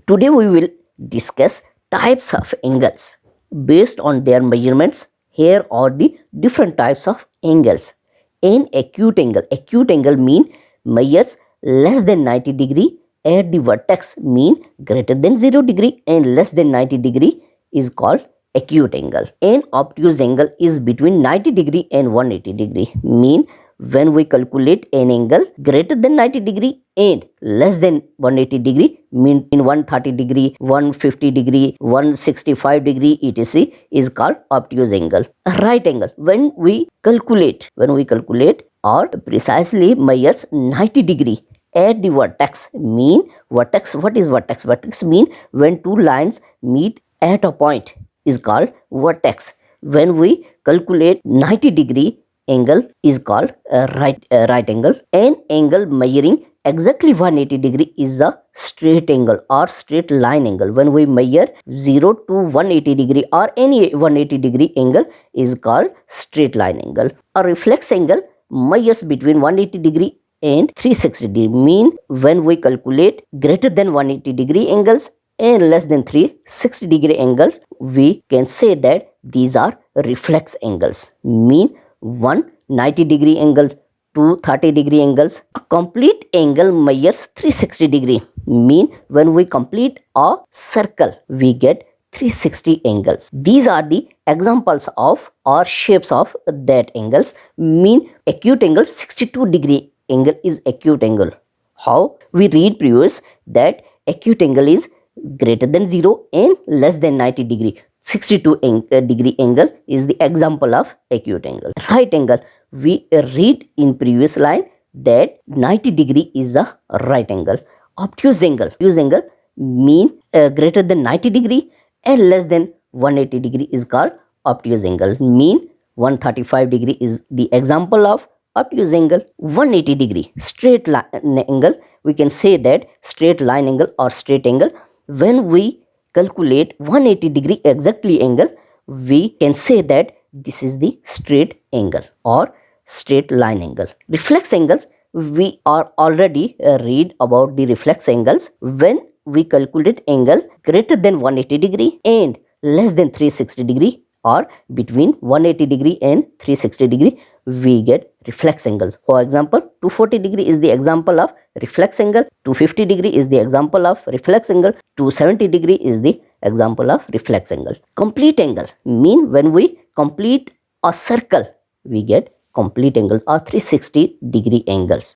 Today we will discuss types of angles. Based on their measurements, here are the different types of angles. An acute angle mean measures less than 90 degree at the vertex, mean greater than 0 degree and less than 90 degree is called acute angle. An obtuse angle is between 90 degree and 180 degree, mean when we calculate an angle greater than 90 degree and less than 180 degree, mean in 130 degree, 150 degree, 165 degree etc is called obtuse angle. A right angle, when we calculate or precisely measures 90 degree at the vertex, mean vertex, what is vertex? Vertex mean when two lines meet at a point is called vertex. When we calculate 90 degree angle is called a right angle. An angle measuring exactly 180 degree is a straight angle or straight line angle. When we measure 0 to 180 degree or any 180 degree angle is called straight line angle. A reflex angle measures between 180 degree and 360 degree, mean when we calculate greater than 180 degree angles and less than 360 degree angles, we can say that these are reflex angles, mean 190 degree angles, 230 degree angles. A complete angle measures 360 degree, mean when we complete a circle we get 360 angles. These are the examples of or shapes of that angles. Mean acute angle, 62 degree angle is acute angle. How? We read previous that acute angle is greater than 0 and less than 90 degree. 62 degree angle is the example of acute angle. Right angle, we read in previous line that 90 degree is a right angle. Obtuse angle mean greater than 90 degree and less than 180 degree is called obtuse angle, mean 135 degree is the example of obtuse angle. 180 degree straight line angle, we can say that straight line angle or straight angle. When we calculate 180 degree exactly angle, we can say that this is the straight angle or straight line angle. Reflex angles, we are already read about the reflex angles. When we calculate angle greater than 180 degree and less than 360 degree or between 180 degree and 360 degree, we get reflex angles. For example, 240 degree is the example of reflex angle, 250 degree is the example of reflex angle, 270 degree is the example of reflex angle. Complete angle mean when we complete a circle we get complete angles or 360 degree angles.